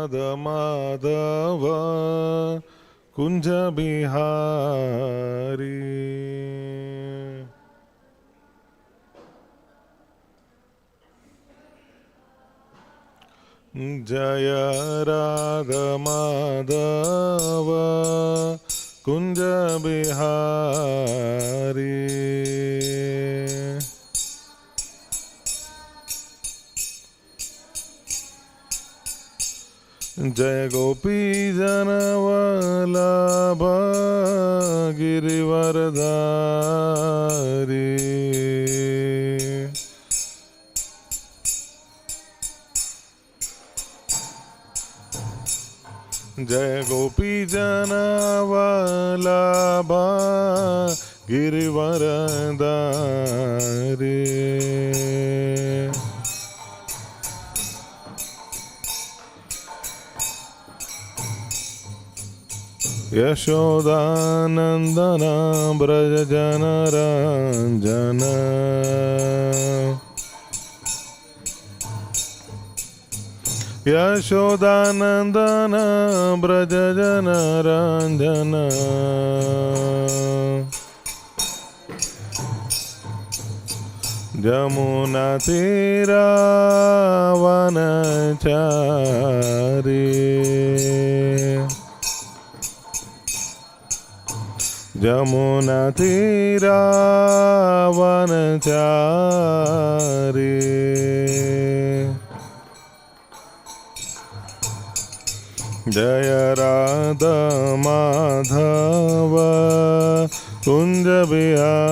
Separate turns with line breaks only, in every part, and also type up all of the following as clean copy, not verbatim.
Radha Madhava Kunja Bihari. Jaya Radha Madhava Kunja Bihari. Jaya Gopi Janavalabha Girivaradhari. Jaya Gopi Janavalabha Girivaradhari. Yashodanandana Braja Janaranjana. Yashodanandana Braja Janaranjana. Jamuna Tira Vanachari. Jamuna Tira Vanachari. Jaya Radha Madhava Kunja Bihari.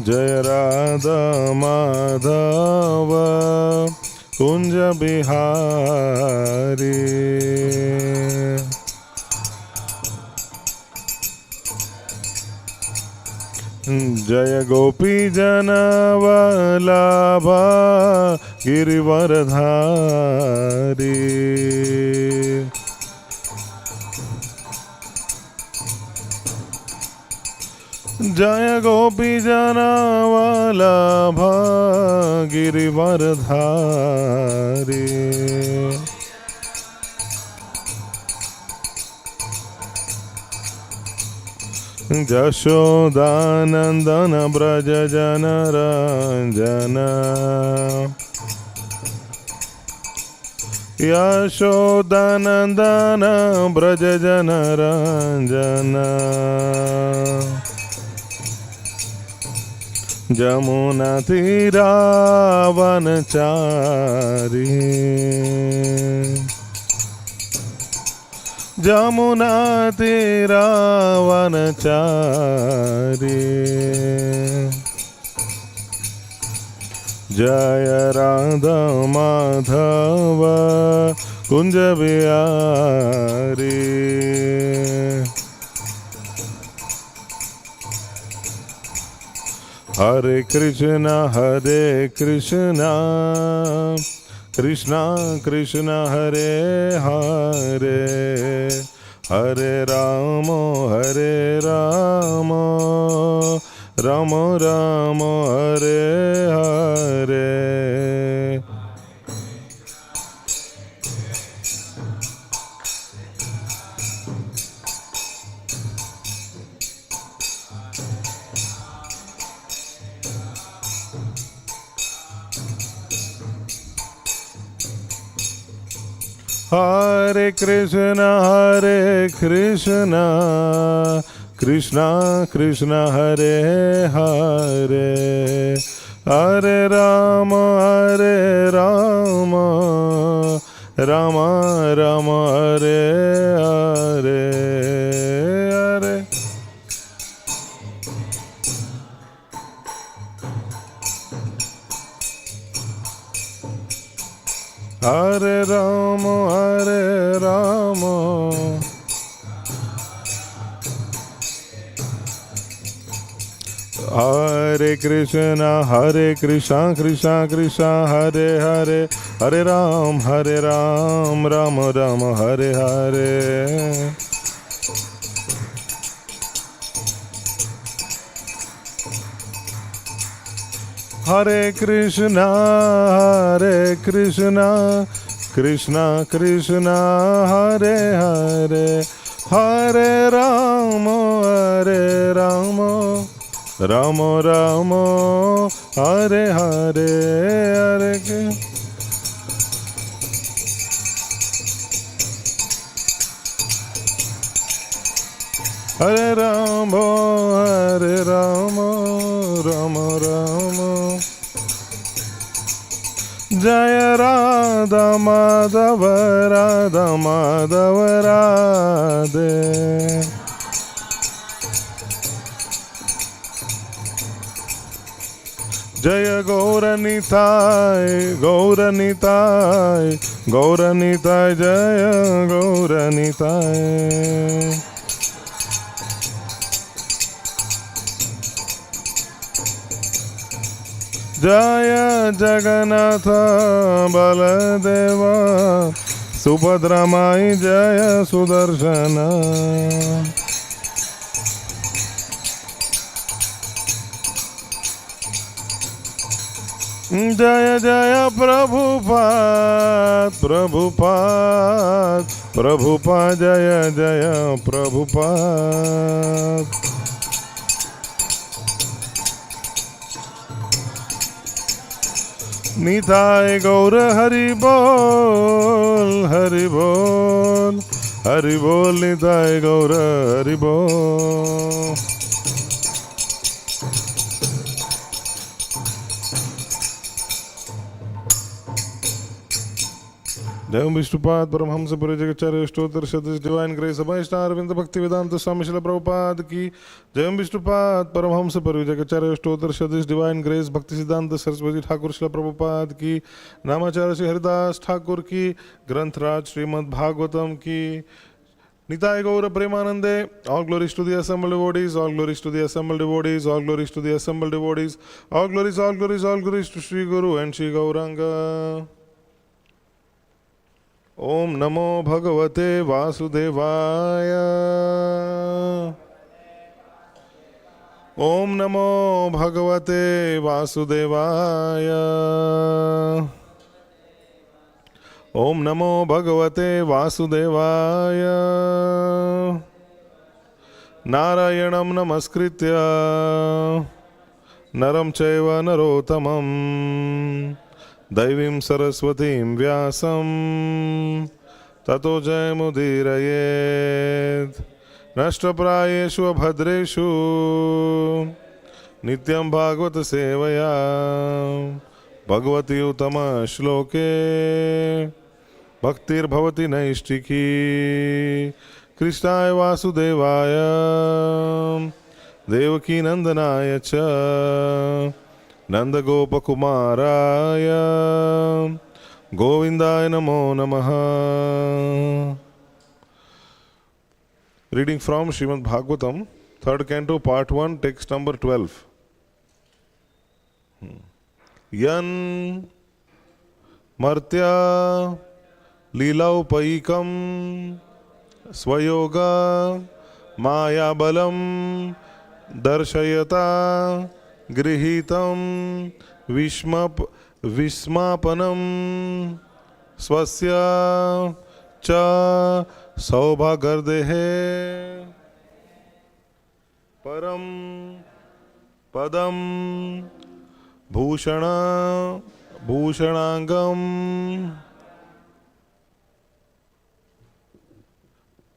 Jaya Radha Madhava Kunja Bihari. Jaya Gopi Janavalabha Girivaradhari. Jaya Gopi Janavalabha Girivaradhari. Jashodanandana Braja Janaranjana. Yashodanandana Braja Janaranjana. Jamuna Tira Vanachari. Jamuna Tira Vanachari. Jaya Radha Madhava Kunja Bihari. Hare Krishna Krishna Krishna Hare Hare, Hare Rama Rama Rama Hare Hare. Hare Krishna Krishna Krishna Hare Hare, Hare Rama Rama Rama Hare Hare, Hare Hare Rama Hare Krishna Krishna Krishna Hare Hare, Hare Ram Rama Rama Hare Hare. Hare Krishna, Krishna Krishna, Hare Hare, Hare Rama, Rama Rama, Hare Hare, Hare Krishna. Hare Rama, Hare Rama, Rama Rama. Jaya Radha Madhava, Radha Madhava Radhe. Jaya Gaura Nitai, Gaura Nitai, Gaura Nitai, Jaya Gaura Nitai. Jaya Jagannatha Baladeva, Subhadramai Jaya Sudarshana. Jaya Jaya Prabhupada, Prabhupada, Prabhupada, Jaya Jaya Prabhupada. Nitai Gaur Hari Bol, Hari Bol, Hari Bol, Nitai Gaur Hari Bol. Jai Vishnupad Paramahamsa Parijakacharya Stotra Shadis Divine Grace Abhaishta Arvinda Bhakti Vedanta Swami Srila Prabhupada ki Jai Vishnupad Paramahamsa Parijakacharya Stotra Shadis Divine Grace Bhakti Siddhanta Saraswati Thakur Srila Prabhupada ki Namacharya Shri Haridas Thakur ki Granth-raj Śrīmad-Bhāgavatam ki Nitai Gaura Premanande. All glories to the assembled devotees, all glories to the assembled devotees, all glories to the assembled devotees, all glories to Shri Guru and Shri Gauranga. Om Namo Bhagavate Vasudevaya. Om Namo Bhagavate Vasudevaya. Om Namo Bhagavate Vasudevaya. Narayanam Namaskritya Naram Chaiva Narotamam Daivim Saraswatim Vyasam Tato Jayamudhirayet Nashtraprayeshu Abhadreshu Nityam Bhagavata Sevaya Bhagavati Utama Shloke Bhaktir Bhavati Naishtiki Krishnaya Vasudevaya Devaki Nandanaya Cha Nanda Gopa Kumaraya Govindaya Namo Namaha. Reading from Śrīmad-Bhāgavatam, 3rd Canto, Part 1, text number 12. Yan Martya Leelaupaikam Swayoga Maya Balam Darshayata Grihitam Vismapanam Swasya Cha Saubhagardehe Param Padam Bhushana Bhushanangam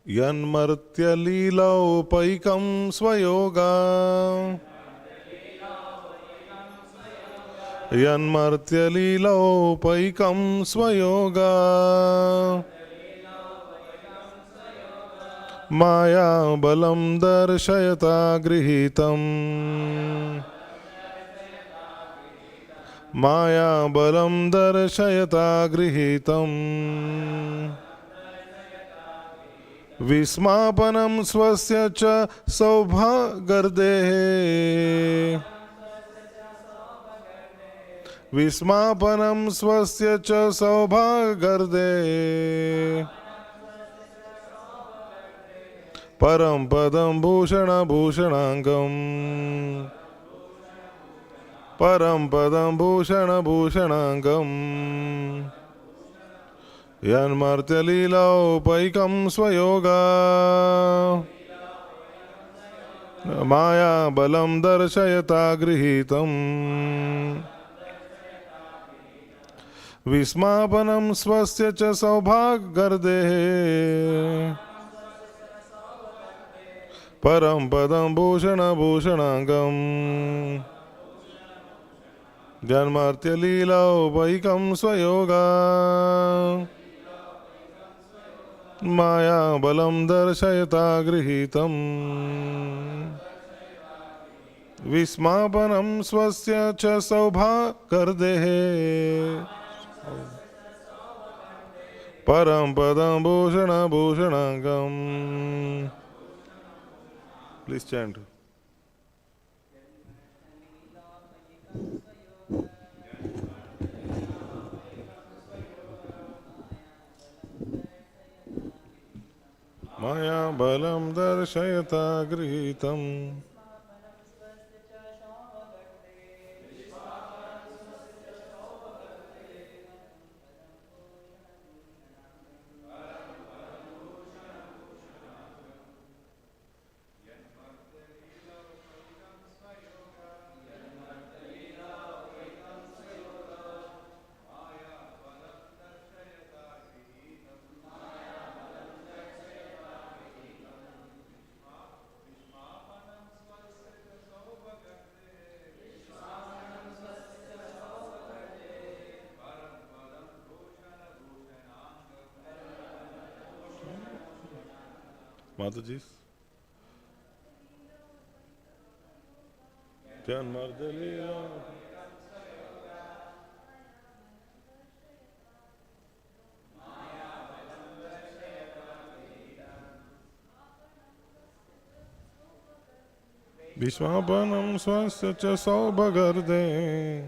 Yanmartya Leelaupaikam Swayoga Yanmartya Leelaupaikam Swayoga Maya Balam Darshayata Grihitam Maya Balam Darshayata Grihitam Vismapanam Swasya Cha Saubhagardehe Vismapanam Swasya Cha Saubhagardehe Param Padam Bhushana Bhushanangam Param Padam Bhushana Bhushanangam Yanmartya Leela Upaikam Swayoga Maya Balam Darshayata Grihitam Vismapanam Swasya Cha Saubhag Gardehe Param Padam Bhushana Bhushanangam Janmartya Leela Upaikam Swayoga Maya Balam Darshayata Grihitam Vismapanam Swasya Cha Saubha Kardehe Param Padam Bhushana Bhushanangam. Please chant. Maya balam darshayata grihitam Mataji. Vishwapanam swasya cha saubhagarde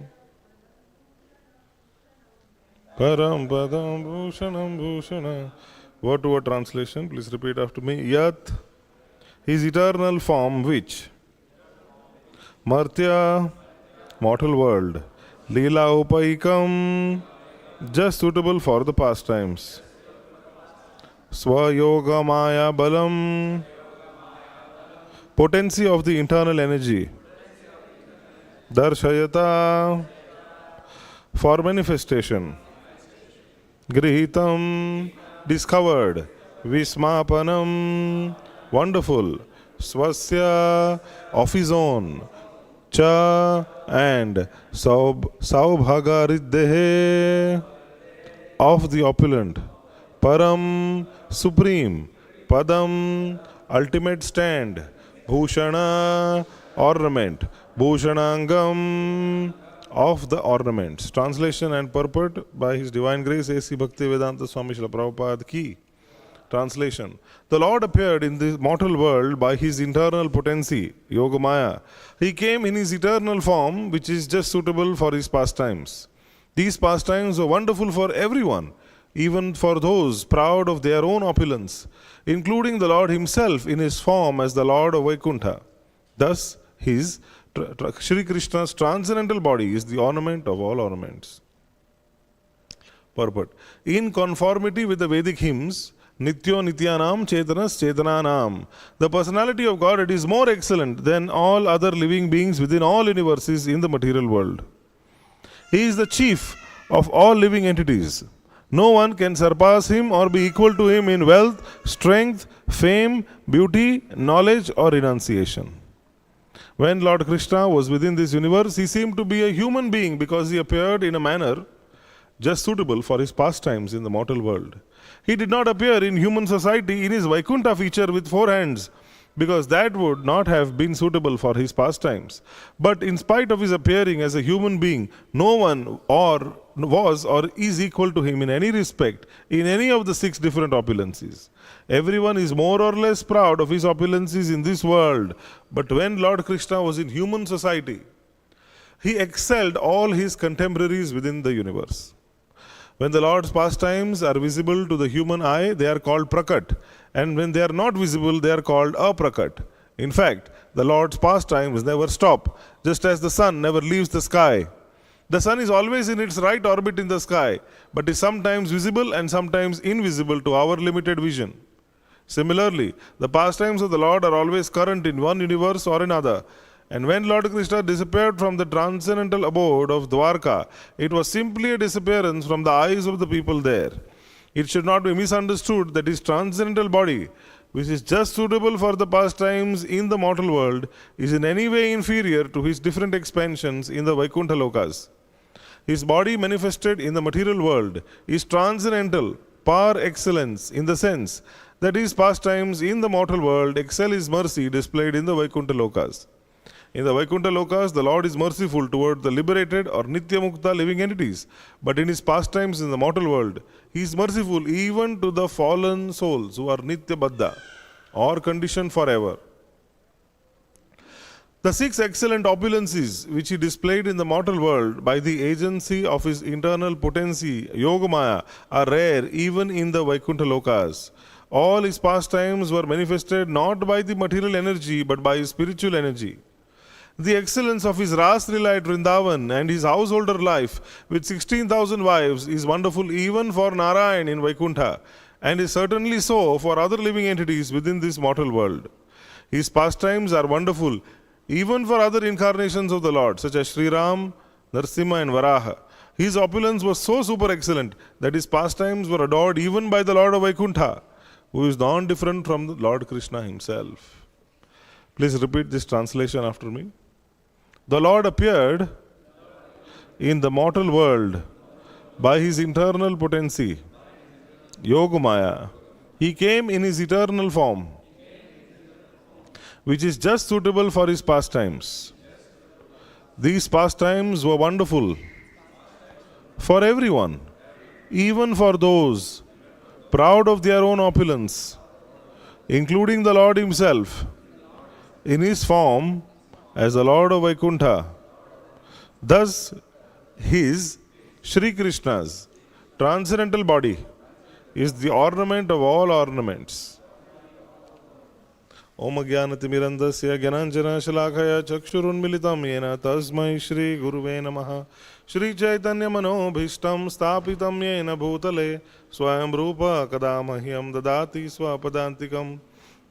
Param padam bhushanam bhushana. Word to word translation, please repeat after me. Yat, his eternal form which Martya, mortal world, Leela Upaikam, just suitable for the pastimes. Swayoga Maya Balam, potency of the internal energy. Darshayata, for manifestation. Grihitam, discovered. Vismapanam, wonderful. Swasya, of his own. Cha, and Saubhagariddehe, of the opulent. Param, supreme. Padam, ultimate stand. Bhushana, ornament. Bhushanangam, of the ornaments. Translation and purport by His Divine Grace A.C. Bhaktivedanta Swami Srila Prabhupada Ki. Translation. The Lord appeared in the mortal world by His internal potency, Yogamaya. He came in His eternal form, which is just suitable for His pastimes. These pastimes are wonderful for everyone, even for those proud of their own opulence, including the Lord Himself in His form as the Lord of Vaikuntha. Thus, His Shri Krishna's transcendental body is the ornament of all ornaments. Purport. In conformity with the Vedic hymns, Nityo Nityanam Chetanas Chetananam, the personality of God is more excellent than all other living beings within all universes in the material world. He is the chief of all living entities. No one can surpass Him or be equal to Him in wealth, strength, fame, beauty, knowledge or renunciation. When Lord Krishna was within this universe, He seemed to be a human being because He appeared in a manner just suitable for His pastimes in the mortal world. He did not appear in human society in His Vaikuntha feature with 4 hands, because that would not have been suitable for His pastimes. But in spite of His appearing as a human being, no one was or is equal to Him in any respect in any of the 6 different opulences. Everyone is more or less proud of his opulences in this world, but when Lord Krishna was in human society, He excelled all His contemporaries within the universe. When the Lord's pastimes are visible to the human eye, they are called prakat, and when they are not visible, they are called aprakat. In fact, the Lord's pastimes never stop. just as the sun never leaves the sky. The sun is always in its right orbit in the sky, but is sometimes visible and sometimes invisible to our limited vision. Similarly, the pastimes of the Lord are always current in one universe or another. And when Lord Krishna disappeared from the transcendental abode of Dwarka, it was simply a disappearance from the eyes of the people there. It should not be misunderstood that his transcendental body, which is just suitable for the pastimes in the mortal world, is in any way inferior to his different expansions in the Vaikuntha Lokas. His body manifested in the material world is transcendental par excellence in the sense that his pastimes in the mortal world excel his mercy displayed in the Vaikuntha Lokas. In the Vaikuntha Lokas, the Lord is merciful toward the liberated or Nitya Mukta living entities. But in his pastimes in the mortal world, he is merciful even to the fallen souls who are Nitya Baddha or conditioned forever. The 6 excellent opulences which he displayed in the mortal world by the agency of his internal potency, Yogamaya, are rare even in the Vaikuntha Lokas. All his pastimes were manifested not by the material energy but by his spiritual energy. The excellence of his Ras Lila at Vrindavan and his householder life with 16,000 wives is wonderful even for Narayan in Vaikuntha, and is certainly so for other living entities within this mortal world. His pastimes are wonderful even for other incarnations of the Lord, such as Sri Ram, Narsimha and Varaha. His opulence was so super excellent that his pastimes were adored even by the Lord of Vaikuntha, who is non-different from the Lord Krishna himself. Please repeat this translation after me. The Lord appeared in the mortal world by his internal potency, Yogamaya. He came in his eternal form, which is just suitable for his pastimes. These pastimes were wonderful for everyone, even for those proud of their own opulence, including the Lord himself, in his form as the Lord of Vaikuntha. Thus, his, Shri Krishna's, transcendental body is the ornament of all ornaments. Om Jnanatimirandasya Gyananjana Shalakaya Chakshurunmilitam Yena Tasmai Shri Guruve Namaha. Shri Chaitanya Manobhishtam Stapitam Yena Bhutale Swayam Rupa Kadamahyam Dadati Swapadantikam.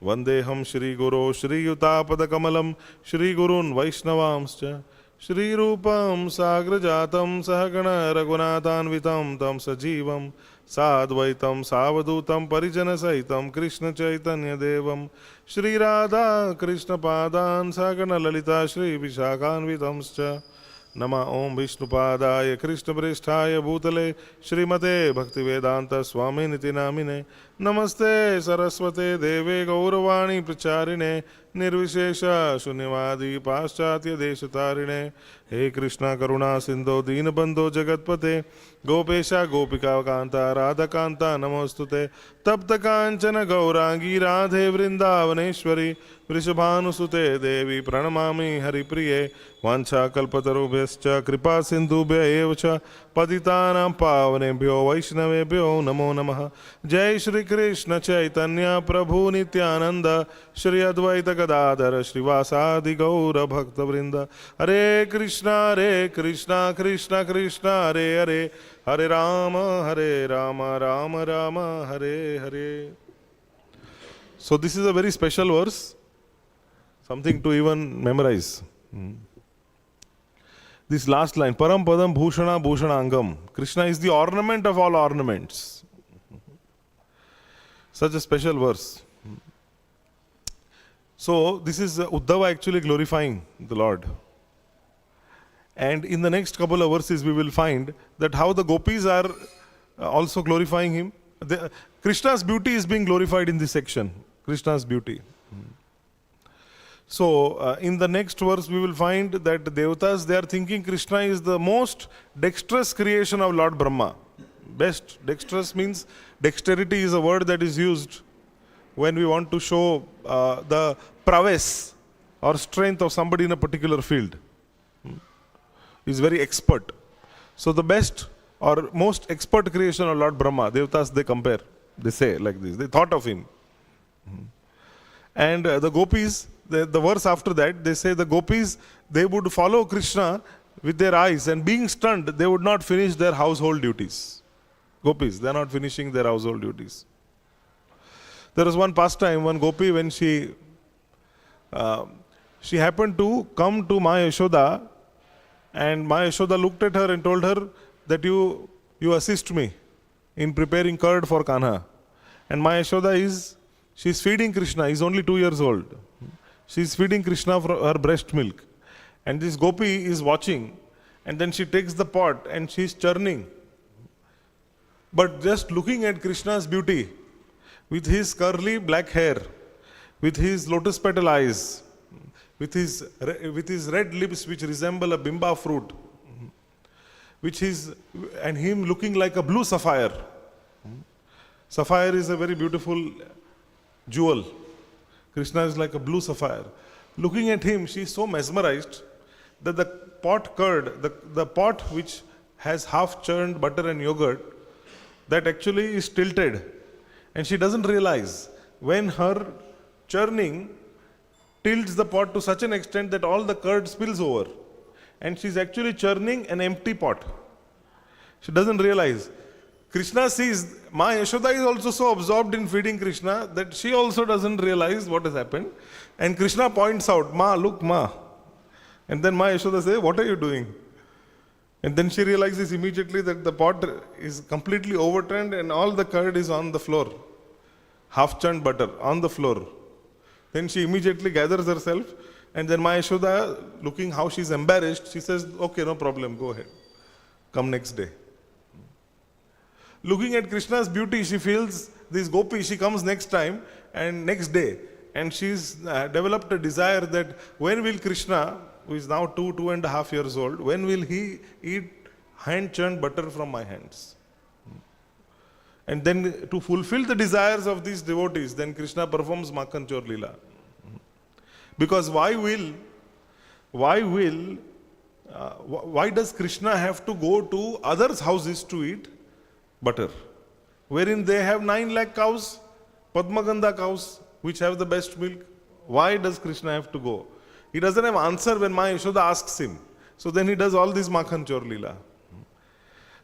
Vandeham Shri Guru Shri Yutapada Kamalam Shri Gurun Vaishnavamscha Shri Rupam Sagrajatam Sahagana Raghunathanvitam Tam Sajivam Sadvaitam Savadutam Parijana Saitam Krishna Chaitanya Devam Shri Radha Krishna Padan Sagana Lalita Shri Vishakhanvitamscha Nama Om Vishnupadaya Krishna Prishthaya Bhutale Śrīmate Bhaktivedanta Swami Niti Namine Namaste Saraswate Deve Gauravani Pracharine Nirvishesha Shunyavadi Paschatya Deshatarine He Krishna Karuna Sindho Deenabandho Jagatpate Gopesha Gopika Kanta Radha Kanta Namostute Tapta Kanchana Gaurangi Radhe Vrindavaneshwari Vrishabhanusute Devi Pranamami Haripriye Vancha Kalpatarubhyascha Kripa Sindhubhya Evacha Patitanam Pavanebhyo Vaishnavebhyo Namo Namaha Jai Shri Krishna Chaitanya Prabhu Nityananda Shri Advaita Gadadhara Srivasadi Gaura Bhakta Vrinda Hare Krishna Krishna Krishna Hare Hare Hare Rama Rama Rama Hare Hare. So this is a very special verse, something to even memorize. This last line, Param Padam Bhushana Bhushanangam. Krishna is the ornament of all ornaments. Such a special verse. So this is Uddhava actually glorifying the Lord. And in the next couple of verses we will find that how the gopis are also glorifying him. Krishna's beauty is being glorified in this section. Krishna's beauty. So in the next verse we will find that the Devatas, they are thinking Krishna is the most dexterous creation of Lord Brahma. Best. Dexterous means dexterity is a word that is used when we want to show the prowess or strength of somebody in a particular field. He is very expert. So the best or most expert creation of Lord Brahma, Devatas, they compare. They say like this. They thought of him. And the gopis, the verse after that, they say the gopis, they would follow Krishna with their eyes, and being stunned, they would not finish their household duties. Gopis, they are not finishing their household duties. There was one pastime, one gopi, when she happened to come to Ma Yashoda, and Ma Yashoda looked at her and told her that you assist me in preparing curd for Kanha. And Ma Yashoda she's feeding Krishna. He's only 2 years old. She's feeding Krishna from her breast milk. And this gopi is watching, and then she takes the pot and she's churning. But just looking at Krishna's beauty, with his curly black hair, with his lotus petal eyes, with his red lips which resemble a bimba fruit, and him looking like a blue sapphire. Sapphire is a very beautiful jewel. Krishna is like a blue sapphire. Looking at him, she is so mesmerized that the pot curd, the pot which has half churned butter and yogurt, that actually is tilted. And she doesn't realize when her churning tilts the pot to such an extent that all the curd spills over. And she's actually churning an empty pot. She doesn't realize. Krishna sees, Ma Yashoda is also so absorbed in feeding Krishna that she also doesn't realize what has happened. And Krishna points out, Ma, look, Ma. And then Ma Yashoda says, what are you doing? And then she realizes immediately that the pot is completely overturned and all the curd is on the floor. Half churned butter on the floor. Then she immediately gathers herself, and then Ma Yashoda, looking how she's embarrassed, she says, okay, no problem, go ahead. Come next day. Looking at Krishna's beauty, she feels this gopi, she comes next time and next day. And she's developed a desire that when will Krishna, who is now 2.5 years old, when will he eat hand-churned butter from my hands? And then to fulfill the desires of these devotees, then Krishna performs Makhan Chor Leela. Because why does Krishna have to go to others' houses to eat butter? Wherein they have 9 lakh cows, Padmagandha cows, which have the best milk. Why does Krishna have to go? He doesn't have answer when Ma Yashoda asks him. So then he does all this Makhan Chor Leela.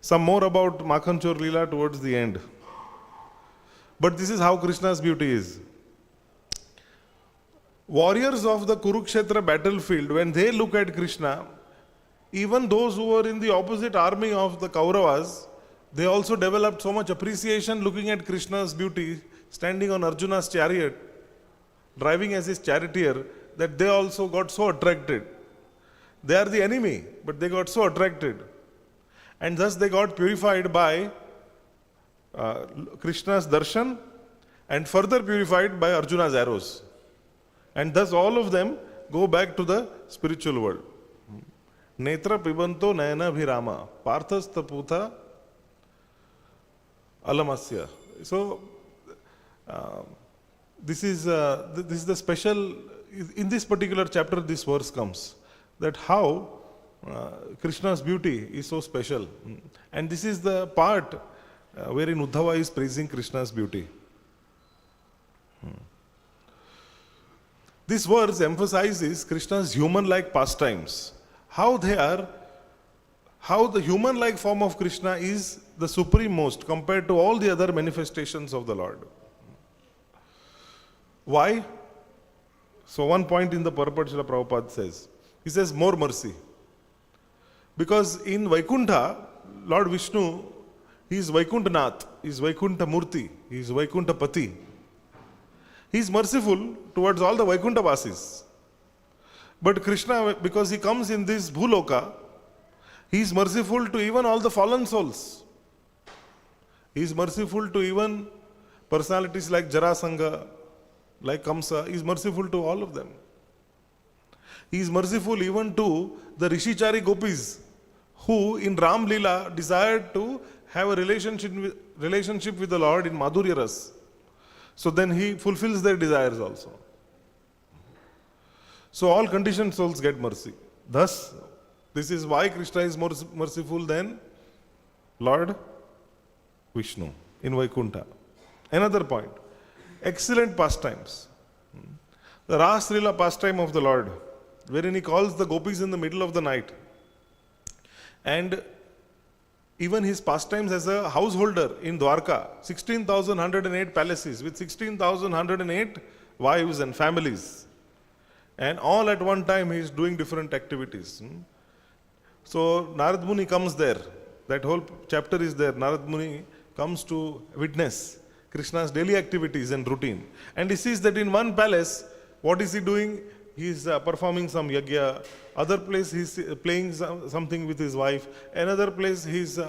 Some more about Makhan Chor Leela towards the end. But this is how Krishna's beauty is. Warriors of the Kurukshetra battlefield, when they look at Krishna, even those who were in the opposite army of the Kauravas, they also developed so much appreciation looking at Krishna's beauty, standing on Arjuna's chariot, driving as his charioteer, that they also got so attracted. They are the enemy, but they got so attracted. And thus they got purified by Krishna's darshan and further purified by Arjuna's arrows. And thus all of them go back to the spiritual world. Netra pibanto nayana bhirama parthas taputha alamasya. So this is the special, in this particular chapter this verse comes, that how Krishna's beauty is so special. And this is the part wherein Uddhava is praising Krishna's beauty. This verse emphasizes Krishna's human-like pastimes. How the human-like form of Krishna is the supreme most compared to all the other manifestations of the Lord. Why? So one point in the purport Srila Prabhupada says, he says more mercy. Because in Vaikuntha, Lord Vishnu, he is Vaikuntanath, he is Vaikuntha Murti, he is Vaikuntha Pati. He is merciful towards all the Vaikuntha Vasis. But Krishna, because he comes in this Bhuloka, he is merciful to even all the fallen souls. He is merciful to even personalities like Jarasanga, like Kamsa. He is merciful to all of them. He is merciful even to the Rishichari Gopis, who in Ram Leela desired to have a relationship with the Lord in Madhurya Ras. So then he fulfills their desires also. So all conditioned souls get mercy. Thus, this is why Krishna is more merciful than Lord Vishnu in Vaikuntha. Another point, excellent pastimes. the Ras Leela pastime of the Lord, wherein he calls the gopis in the middle of the night. And even his pastimes as a householder in Dwarka, 16,108 palaces with 16,108 wives and families. And all at one time he is doing different activities. So Narad Muni comes there. That whole chapter is there. Narad Muni comes to witness Krishna's daily activities and routine. And he sees that in one palace, what is he doing? He is performing some yajna. Other place he is playing something with his wife. Another place he is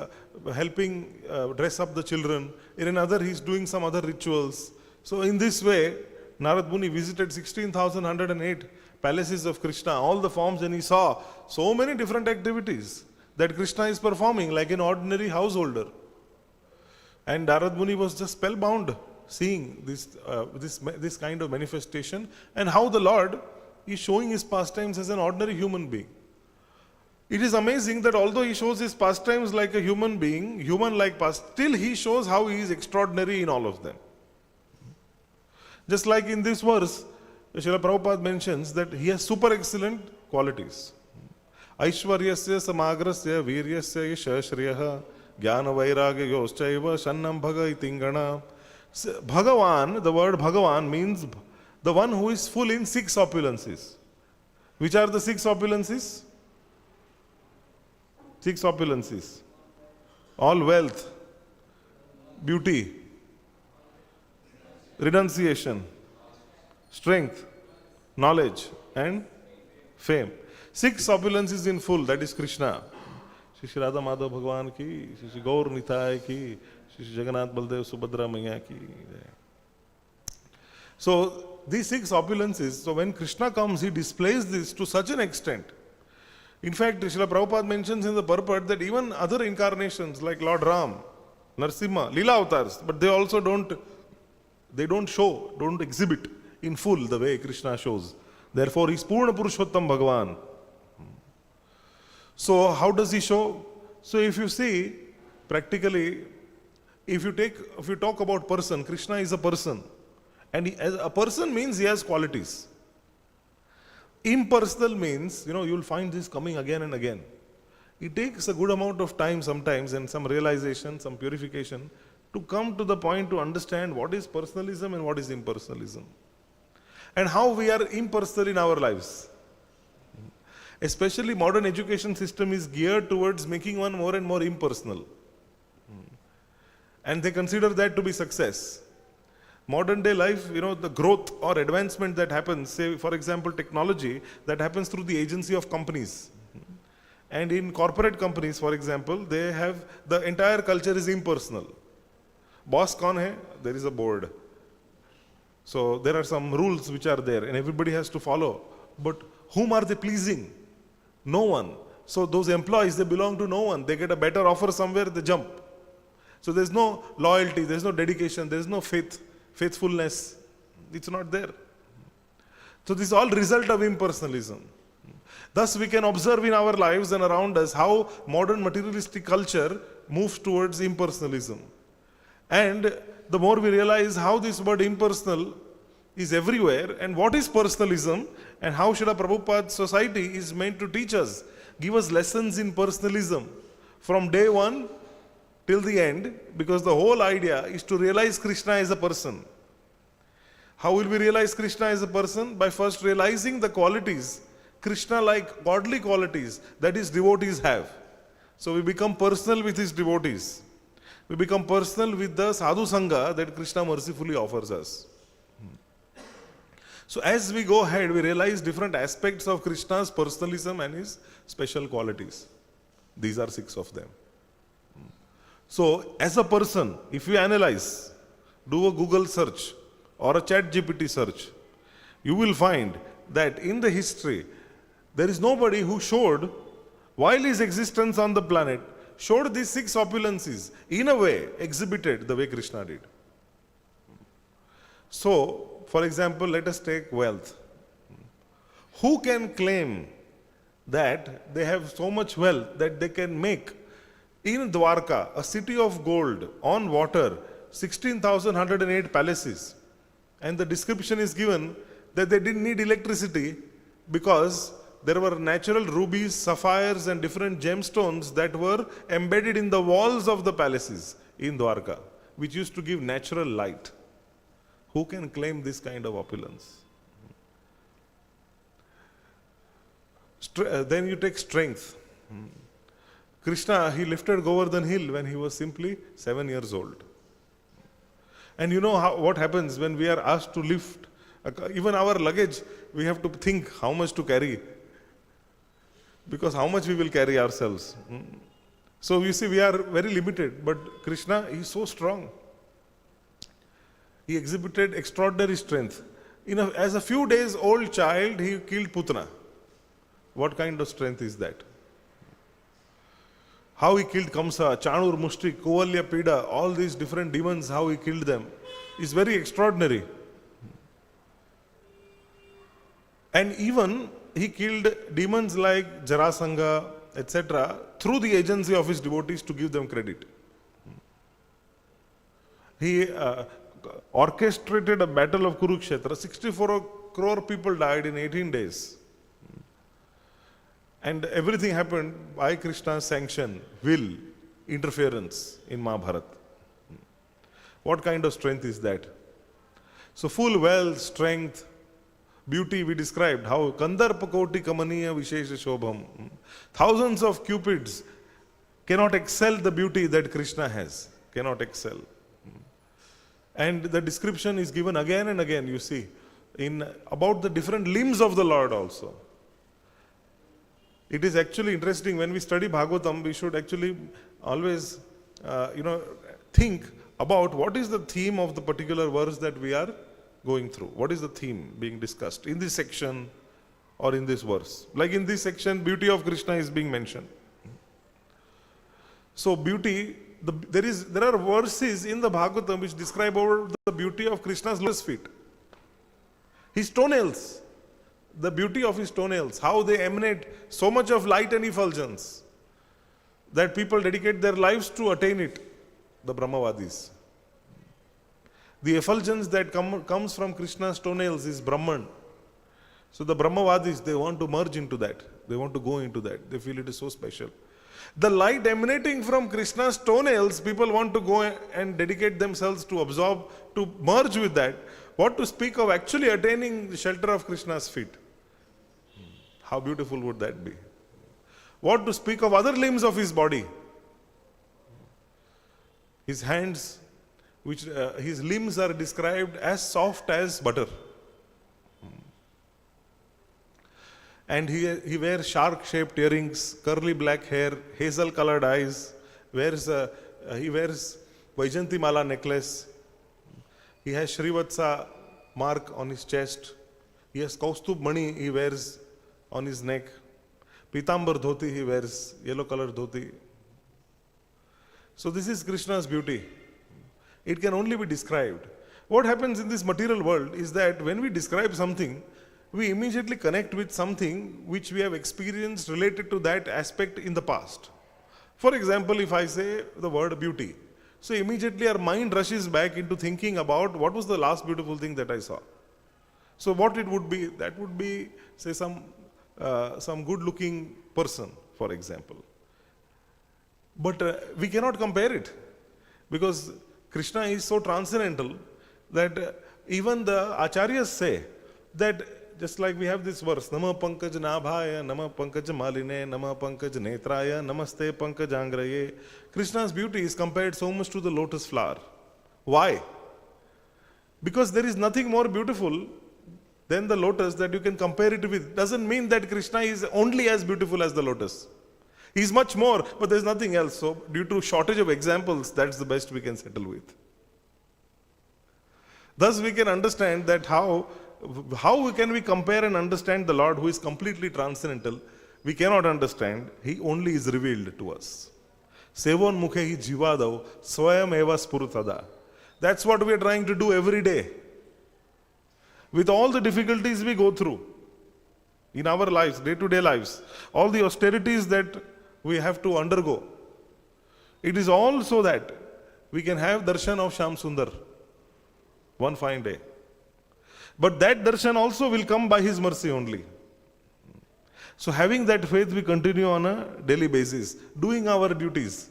helping dress up the children. In another he is doing some other rituals. So in this way, Narad Muni visited 16,108 palaces of Krishna, all the forms, and he saw so many different activities that Krishna is performing like an ordinary householder. And Narad Muni was just spellbound seeing this kind of manifestation and how the Lord is showing his pastimes as an ordinary human being. It is amazing that although he shows his pastimes like a human being, human-like still he shows how he is extraordinary in all of them. Just like in this verse, Srila Prabhupada mentions that he has super excellent qualities. Aishwaryasya samagrasya viryasya yasha shriyaha jnana vairagya yoschaiva shannam bhaga itingana. Bhagavan, the word Bhagavan means the one who is full in 6 opulences. Which are the 6 opulences? 6 opulences. All wealth, beauty, renunciation, strength, knowledge, and fame. 6 opulences in full, that is Krishna. Shri Radha Madhav Bhagavan ki, Shri Gaur Nitai ki, Shri Jagannath Baldev Subhadra Maya ki. So, these 6 opulences, so when Krishna comes, he displays this to such an extent. In fact, Srila Prabhupada mentions in the purport that even other incarnations like Lord Ram, Narsimha, Leela avatars, but they also don't exhibit in full the way Krishna shows. Therefore, he is Purna Purushottam Bhagavan. So, how does he show? So, if you see, practically, if you talk about person, Krishna is a person. And as a person means he has qualities. Impersonal means, you will find this coming again and again. It takes a good amount of time sometimes and some realization, some purification to come to the point to understand what is personalism and what is impersonalism. And how we are impersonal in our lives. Especially modern education system is geared towards making one more and more impersonal. And they consider that to be success. Modern day life, the growth or advancement that happens, say for example technology, that happens through the agency of companies. And in corporate companies, for example, they have, the entire culture is impersonal. Boss kaun hai? There is a board. So there are some rules which are there and everybody has to follow. But whom are they pleasing? No one. So those employees, they belong to no one. They get a better offer somewhere, they jump. So there's no loyalty, there's no dedication, there's no faithfulness. It's not there. So this is all result of impersonalism. Thus we can observe in our lives and around us how modern materialistic culture moves towards impersonalism. And the more we realize how this word impersonal is everywhere and what is personalism and how Srila Prabhupada's society is meant to teach us, give us lessons in personalism from day one till the end, because the whole idea is to realize Krishna as a person. How will we realize Krishna as a person? By first realizing the qualities, Krishna-like godly qualities that his devotees have. So we become personal with his devotees. We become personal with the sadhu sangha that Krishna mercifully offers us. So as we go ahead, we realize different aspects of Krishna's personalism and his special qualities. These are 6 of them. So as a person, if you analyze, do a Google search or a ChatGPT search, you will find that in the history, there is nobody who showed, while his existence on the planet, showed these 6 opulences, in a way, exhibited the way Krishna did. So, for example, let us take wealth. Who can claim that they have so much wealth that they can make in Dwarka, a city of gold, on water, 16,108 palaces. And the description is given that they didn't need electricity because there were natural rubies, sapphires and different gemstones that were embedded in the walls of the palaces in Dwarka, which used to give natural light. Who can claim this kind of opulence? Then you take strength. Krishna, he lifted Govardhan hill when he was simply 7 years old. And you know what happens when we are asked to lift, even our luggage, we have to think how much to carry. Because how much we will carry ourselves. So you see, we are very limited, but Krishna, he is so strong. He exhibited extraordinary strength. As a few days old child, he killed Putana. What kind of strength is that? How he killed Kamsa, Chanur, Mushtik, Kovalya, Pida, all these different demons, how he killed them is very extraordinary. And even he killed demons like Jarasanga, etc., through the agency of his devotees to give them credit. He orchestrated a battle of Kurukshetra. 64 crore people died in 18 days. And everything happened by Krishna's sanction, will, interference in Mahabharata. What kind of strength is that? So full wealth, strength, beauty we described, how Kandarpa Koti Kamaniya Vishesha Shobham. Thousands of cupids cannot excel the beauty that Krishna has, cannot excel. And the description is given again and again, you see, about the different limbs of the Lord also. It is actually interesting, when we study Bhagavatam, we should actually always, think about what is the theme of the particular verse that we are going through. What is the theme being discussed in this section or in this verse? Like in this section, beauty of Krishna is being mentioned. So beauty, there are verses in the Bhagavatam which describe the beauty of Krishna's lotus feet. His toenails. The beauty of his toenails, how they emanate so much of light and effulgence that people dedicate their lives to attain it, the Brahmavadis. The effulgence that comes from Krishna's toenails is Brahman. So the Brahmavadis, they want to merge into that. They want to go into that. They feel it is so special. The light emanating from Krishna's toenails, people want to go and dedicate themselves to absorb, to merge with that. What to speak of actually attaining the shelter of Krishna's feet? How beautiful would that be? What to speak of other limbs of his body? His hands, his limbs are described as soft as butter. And he wears shark-shaped earrings, curly black hair, hazel-colored eyes, he wears Vaijanti Mala necklace. He has Shrivatsa mark on his chest. He has Kaustubh Mani he wears on his neck. Pitambar dhoti he wears, yellow colored dhoti. So this is Krishna's beauty. It can only be described. What happens in this material world is that when we describe something, we immediately connect with something which we have experienced related to that aspect in the past. For example, if I say the word beauty, so immediately our mind rushes back into thinking about what was the last beautiful thing that I saw. So what it would be, that would be, say, some good-looking person, for example. But we cannot compare it, because Krishna is so transcendental that even the acharyas say that, just like we have this verse, Nama Pankaj Nabhaya, Nama Pankaj Maline, Nama Pankaj Netraya, Namaste Pankaj Angraye. Krishna's beauty is compared so much to the lotus flower. Why? Because there is nothing more beautiful than the lotus that you can compare it with. Doesn't mean that Krishna is only as beautiful as the lotus. He is much more, but there's nothing else. So due to shortage of examples, that's the best we can settle with. Thus we can understand that how can we compare and understand the Lord who is completely transcendental? We cannot understand. He only is revealed to us. Sevon mukhe hi jivadav swayam eva spurutada. That's what we are trying to do every day. With all the difficulties we go through in our lives, day-to-day lives, all the austerities that we have to undergo, it is all so that we can have darshan of Shyam Sundar one fine day. But that darshan also will come by his mercy only. So having that faith, we continue on a daily basis, doing our duties,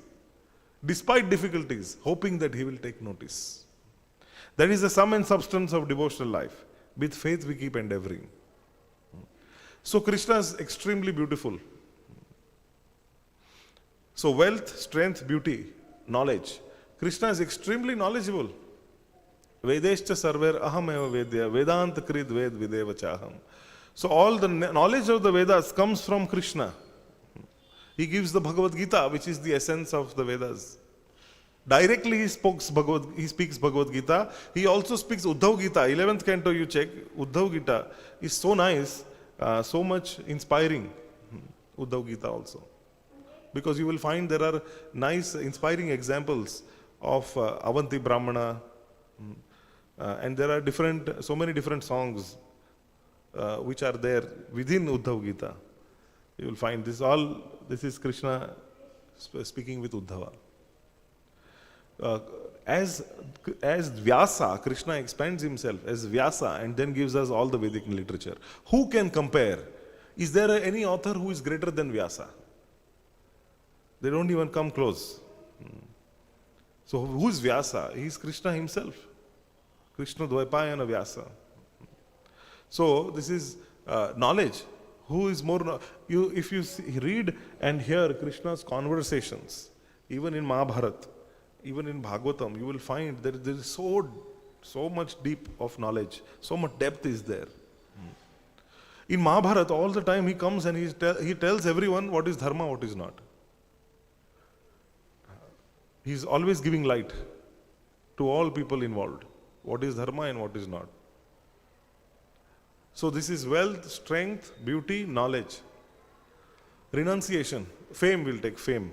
despite difficulties, hoping that he will take notice. That is the sum and substance of devotional life. With faith we keep endeavoring. So Krishna is extremely beautiful. So wealth, strength, beauty, knowledge. Krishna is extremely knowledgeable. Vedescha sarver aham eva vedya, vedant krid ved videva chaham. So all the knowledge of the Vedas comes from Krishna. He gives the Bhagavad Gita, which is the essence of the Vedas. Directly he speaks Bhagavad Gita. He also speaks Uddhav Gita. 11th canto you check, Uddhav Gita is so nice, so much inspiring. Uddhav Gita also. Because you will find there are nice, inspiring examples of Avanti Brahmana, and there are so many different songs which are there within Uddhav Gita. You will find this is Krishna speaking with Uddhava. As Vyasa, Krishna expands himself as Vyasa and then gives us all the Vedic literature. Who can compare? Is there any author who is greater than Vyasa? They don't even come close. So who is Vyasa? He is Krishna himself. Krishna Dvaipayana Vyasa. So this is knowledge. Who is more? If you read and hear Krishna's conversations, even in Mahabharata, even in Bhagavatam, you will find that there is so much deep of knowledge, so much depth is there. In Mahabharata, all the time he comes and he tells everyone what is dharma, what is not. He is always giving light to all people involved. What is dharma and what is not. So this is wealth, strength, beauty, knowledge. Renunciation. Fame will take fame.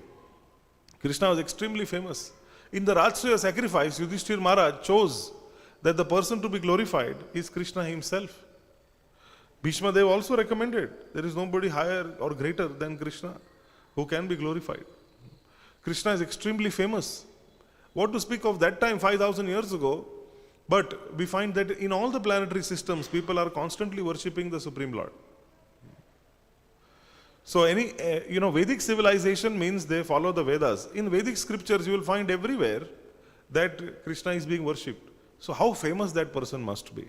Krishna was extremely famous. In the Rajasuya sacrifice, Yudhishthira Maharaj chose that the person to be glorified is Krishna himself. Bhishma Dev also recommended there is nobody higher or greater than Krishna who can be glorified. Krishna is extremely famous. What to speak of that time, 5,000 years ago, but we find that in all the planetary systems, people are constantly worshipping the Supreme Lord. So Vedic civilization means they follow the Vedas. In Vedic scriptures, you will find everywhere that Krishna is being worshipped. So how famous that person must be.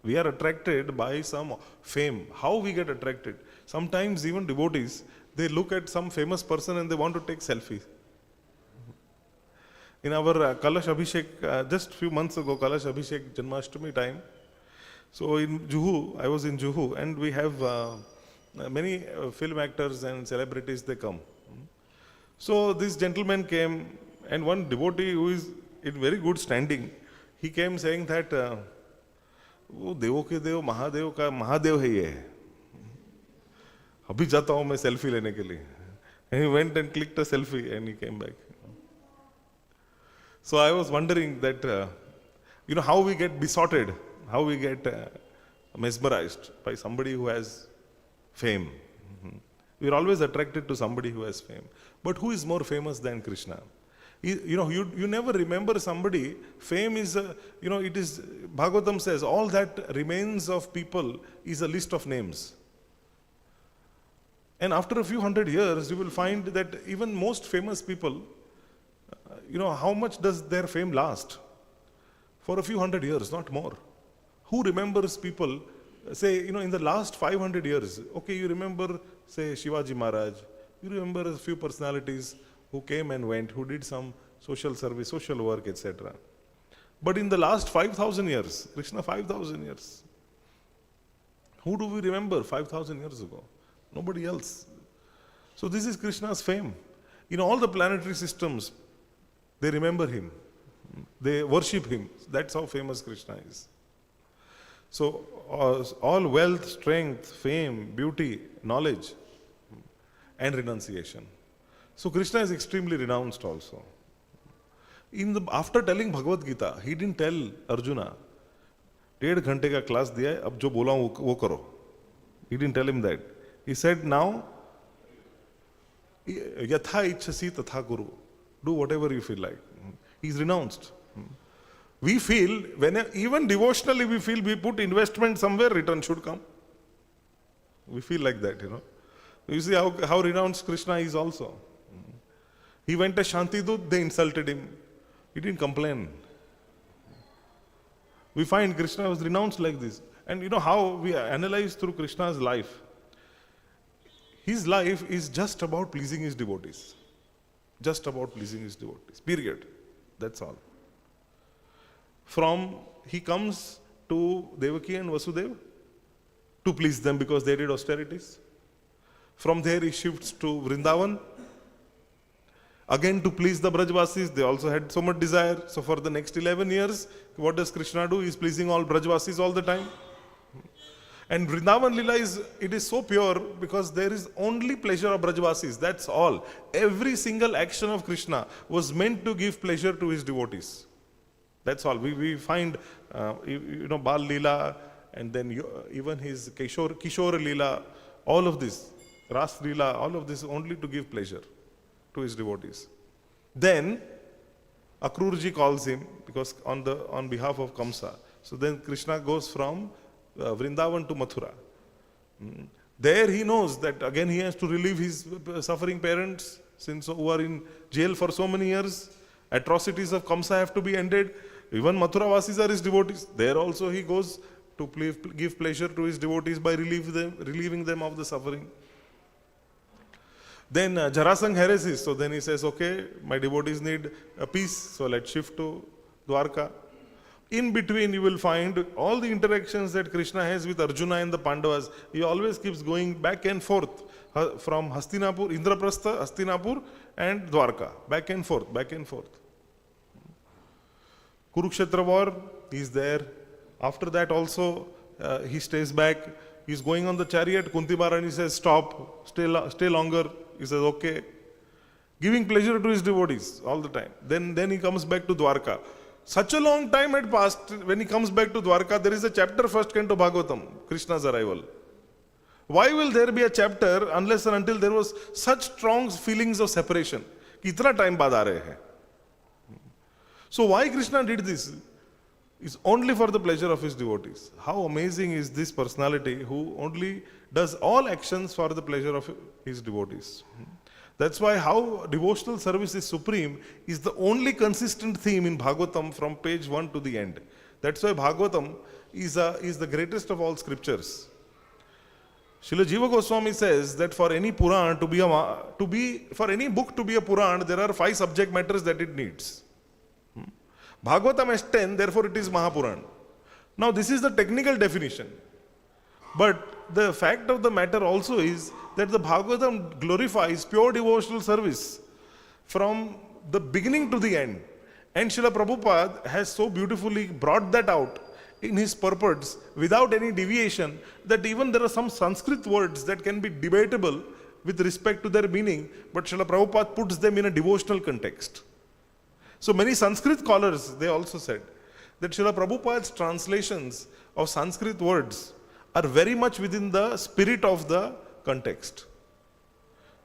We are attracted by some fame. How we get attracted? Sometimes even devotees, they look at some famous person and they want to take selfies. In our Kalash Abhishek, just few months ago, Kalash Abhishek Janmashtami time. So in Juhu, I was in Juhu, and we have many film actors and celebrities, they come. So this gentleman came, and one devotee who is in very good standing, he came saying that, वो देवों के देव महादेव का महादेव है ये, अभी जाता हूँ मैं सेल्फी लेने के लिए. And he went and clicked a selfie and he came back. So I was wondering that, how we get besotted, how we get mesmerized by somebody who has fame. We are always attracted to somebody who has fame. But who is more famous than Krishna? You never remember somebody. Fame is, it is, Bhagavatam says, all that remains of people is a list of names. And after a few hundred years, you will find that even most famous people, how much does their fame last? For a few hundred years, not more. Who remembers people, say, in the last 500 years, okay, you remember, say, Shivaji Maharaj, you remember a few personalities who came and went, who did some social service, social work, etc. But in the last 5,000 years, Krishna 5,000 years, who do we remember 5,000 years ago? Nobody else. So this is Krishna's fame. In all the planetary systems, they remember him. They worship him. That's how famous Krishna is. So all wealth, strength, fame, beauty, knowledge, and renunciation. So Krishna is extremely renounced also. After telling Bhagavad Gita, he didn't tell Arjuna, 1.5 घंटे का class दिया है, अब जो बोला हूं वो करो. He didn't tell him that. He said, now, yatha ichhasi tatha kuru. Do whatever you feel like. He's renounced. We feel, even devotionally we feel we put investment somewhere, return should come. We feel like that, You see how renounced Krishna is also. He went as Shantidut, they insulted him. He didn't complain. We find Krishna was renounced like this. And how we analyze through Krishna's life. His life is just about pleasing his devotees. Just about pleasing his devotees. Period. That's all. He comes to Devaki and Vasudeva to please them because they did austerities. From there he shifts to Vrindavan. Again to please the Brajvasis, they also had so much desire. So for the next 11 years, what does Krishna do? He is pleasing all Brajvasis all the time. And Vrindavan Lila it is so pure because there is only pleasure of Brajvasis, that's all. Every single action of Krishna was meant to give pleasure to his devotees. That's all. We find, Bal Lila, and then even his Kishore Lila, all of this, Ras Lila, all of this only to give pleasure to his devotees. Then, Akrurji calls him because on behalf of Kamsa. So then Krishna goes from Vrindavan to Mathura. There he knows that again he has to relieve his suffering parents who are in jail for so many years. Atrocities of Kamsa have to be ended. Even Mathura Vasis are his devotees. There also he goes to give pleasure to his devotees by relieving them of the suffering. Then Jarasangh harasses. So then he says, okay, my devotees need a peace. So let's shift to Dwarka. In between you will find all the interactions that Krishna has with Arjuna and the Pandavas. He always keeps going back and forth from Hastinapur, Indraprastha, Hastinapur and Dwarka. Back and forth, back and forth. Kurukshetra war, he is there. After that also he stays back. He is going on the chariot. Kunti Maharani says, stop, stay longer. He says, okay. Giving pleasure to his devotees all the time. Then he comes back to Dwarka. Such a long time had passed. When he comes back to Dwarka, there is a chapter, first canto Bhagavatam, Krishna's arrival. Why will there be a chapter unless and until there was such strong feelings of separation? Kitna time baad aa rahe hai? So why Krishna did this? It's only for the pleasure of his devotees. How amazing is this personality who only does all actions for the pleasure of his devotees. That's why how devotional service is supreme is the only consistent theme in Bhagavatam from page 1 to the end. That's why Bhagavatam is the greatest of all scriptures. Srila Jiva Goswami says that for any Puran for any book to be a Puran, there are 5 subject matters that it needs. Bhagavatam has 10, therefore it is Mahapuran. Now this is the technical definition. But the fact of the matter also is that the Bhagavatam glorifies pure devotional service from the beginning to the end. And Srila Prabhupada has so beautifully brought that out in his purports without any deviation that even there are some Sanskrit words that can be debatable with respect to their meaning, but Srila Prabhupada puts them in a devotional context. So many Sanskrit scholars, they also said that Srila Prabhupada's translations of Sanskrit words are very much within the spirit of the context.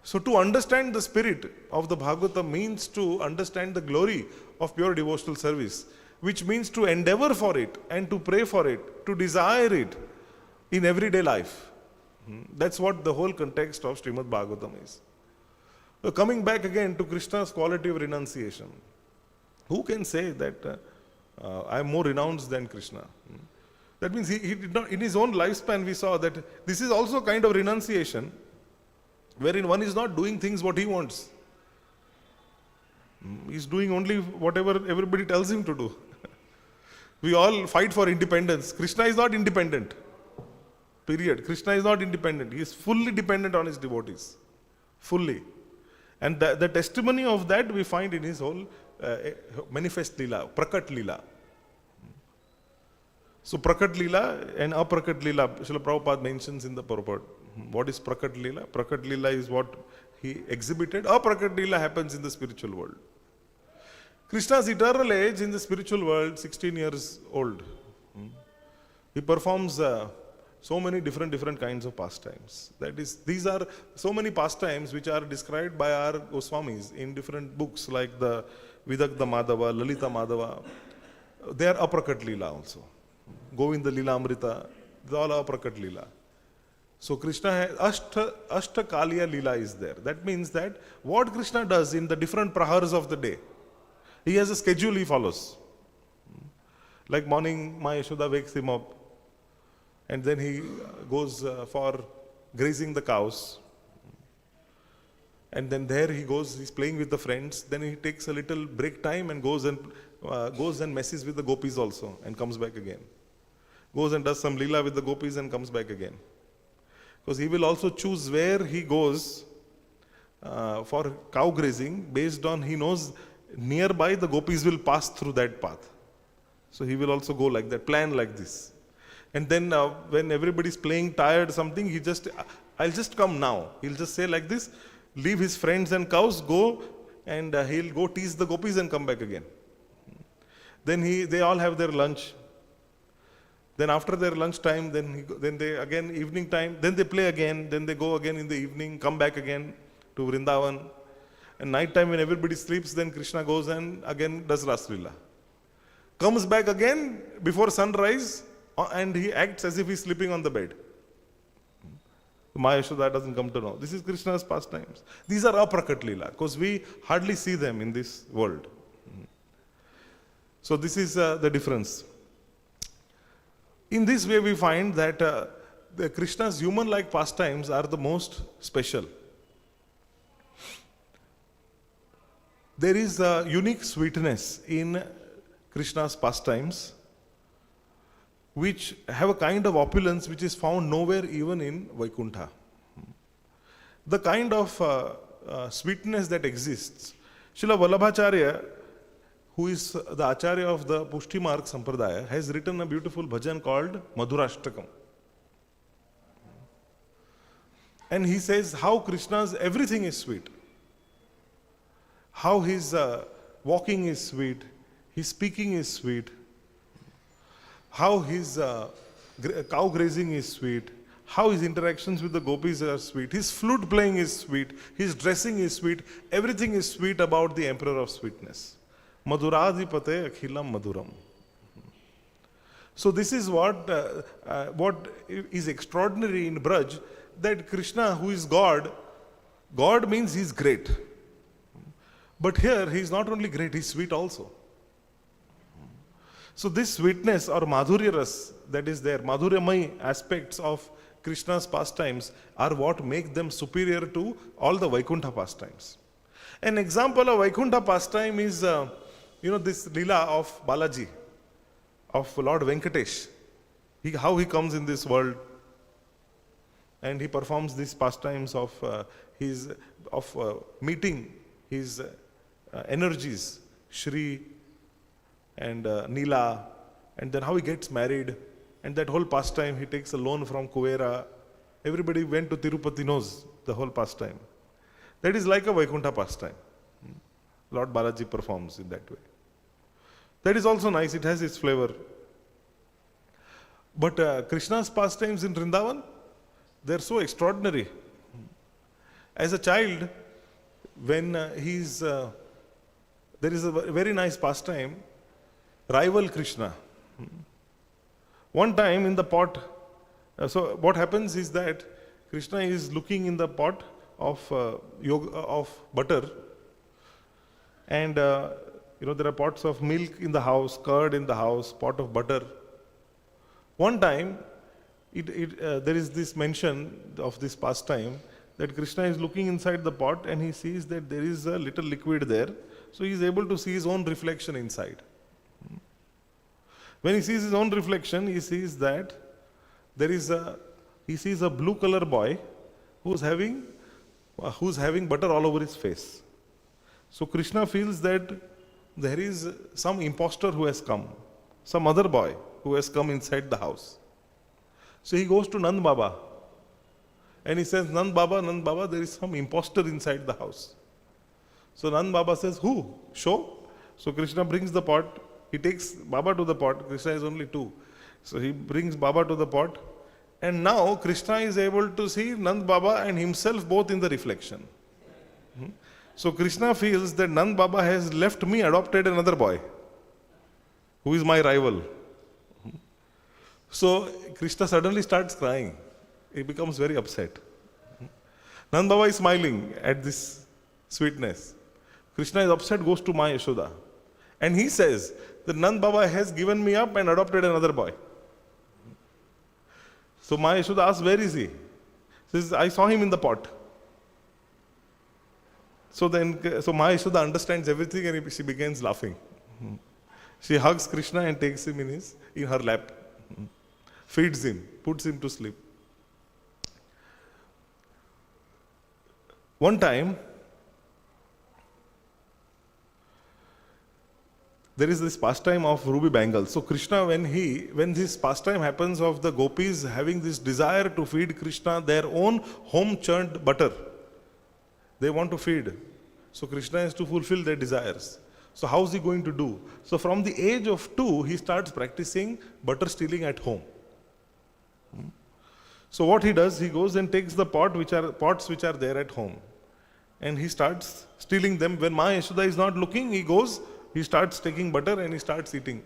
So to understand the spirit of the Bhagavatam means to understand the glory of pure devotional service, which means to endeavor for it and to pray for it, to desire it in everyday life. That's what the whole context of Śrīmad-Bhāgavatam is. So coming back again to Krishna's quality of renunciation. Who can say that I am more renounced than Krishna? That means he did not, in his own lifespan we saw that this is also a kind of renunciation wherein one is not doing things what he wants. He's doing only whatever everybody tells him to do. We all fight for independence. Krishna is not independent. Period. Krishna is not independent. He is fully dependent on his devotees. Fully. And the testimony of that we find in his whole manifest lila, prakat lila. So prakat lila and aprakat lila, Srila Prabhupada mentions in the purport. What is prakat lila? Prakat lila is what he exhibited. Aprakat lila happens in the spiritual world. Krishna's eternal age in the spiritual world, 16 years old. He performs so many different kinds of pastimes. That is, these are so many pastimes which are described by our Goswamis in different books like the Vidagdha Madhava, Lalita Madhava. they are aprakat lila also. Govinda lila amrita, they all are aprakat lila. So Krishna has Ashtakaliya lila is there. That means that what Krishna does in the different prahars of the day, he has a schedule he follows. Like morning, Ma Yashoda wakes him up, and then he goes for grazing the cows. And then there he goes, he's playing with the friends. Then he takes a little break time and goes and messes with the gopis also and comes back again. Goes and does some lila with the gopis and comes back again. Because he will also choose where he goes for cow grazing based on he knows nearby the gopis will pass through that path. So he will also go like that, plan like this. And then when everybody's playing tired something, I'll just come now. He'll just say like this, leave his friends and cows, go, and he'll go tease the gopis and come back again. Then they all have their lunch. Then after their lunch time, then they again evening time, then they play again, then they go again in the evening, come back again to Vrindavan. And night time when everybody sleeps, then Krishna goes and again does Raslila. Comes back again before sunrise, and he acts as if he's sleeping on the bed. Maya Yashoda doesn't come to know. This is Krishna's pastimes. These are aprakat lila, because we hardly see them in this world. So this is the difference. In this way we find that the Krishna's human-like pastimes are the most special. There is a unique sweetness in Krishna's pastimes which have a kind of opulence which is found nowhere even in Vaikuntha. The kind of sweetness that exists. Srila Vallabhacharya, who is the Acharya of the Pushti Marg Sampradaya, has written a beautiful bhajan called Madhurashtakam. And he says how Krishna's everything is sweet. How his walking is sweet, his speaking is sweet, how his cow grazing is sweet, how his interactions with the gopis are sweet, his flute playing is sweet, his dressing is sweet, everything is sweet about the Emperor of Sweetness. Madhuradhipate akhilam madhuram. So this is what is extraordinary in Braj, that Krishna, who is God, God means he is great. But here he is not only great, he is sweet also. So this sweetness or madhurya ras that is there, madhuryamai aspects of Krishna's pastimes are what make them superior to all the Vaikuntha pastimes. An example of Vaikuntha pastime is, this lila of Balaji, of Lord Venkatesh. How he comes in this world and he performs these pastimes of meeting his energies, Shri and Neela, and then how he gets married, and that whole pastime, he takes a loan from Kuvera. Everybody went to Tirupati knows the whole pastime. That is like a Vaikuntha pastime. Lord Balaji performs in that way. That is also nice, it has its flavor. But Krishna's pastimes in Vrindavan, they are so extraordinary. As a child, when there is a very nice pastime, rival Krishna. One time in the pot, so what happens is that Krishna is looking in the pot of butter, and there are pots of milk in the house, curd in the house, pot of butter. One time, there is this mention of this pastime that Krishna is looking inside the pot and he sees that there is a little liquid there, so he is able to see his own reflection inside. When he sees his own reflection, he sees that he sees a blue color boy who's having butter all over his face. So Krishna feels that there is some impostor who has come, some other boy who has come inside the house. So he goes to Nand Baba and he says, Nand Baba, there is some impostor inside the house. So Nand Baba says, who? Show. So Krishna brings the pot. He takes Baba to the pot. Krishna is only two. So he brings Baba to the pot. And now Krishna is able to see Nand Baba and himself both in the reflection. So Krishna feels that Nand Baba has left me, adopted another boy. who is my rival. So Krishna suddenly starts crying. He becomes very upset. Nand Baba is smiling at this sweetness. Krishna is upset, goes to Ma Yashoda. And he says that Nand Baba has given me up and adopted another boy. So Ma Yashoda asks, where is he? He says, I saw him in the pot. So Ma Yashoda understands everything and she begins laughing. She hugs Krishna and takes him in her lap. Feeds him, puts him to sleep. One time, there is this pastime of ruby bangles. So Krishna, when this pastime happens of the gopis having this desire to feed Krishna their own home-churned butter, they want to feed. So Krishna has to fulfill their desires. So how is he going to do? So from the age of 2, he starts practicing butter stealing at home. So what he does, he goes and takes the pots which are there at home. And he starts stealing them. When Ma Yashoda is not looking, he starts taking butter and he starts eating.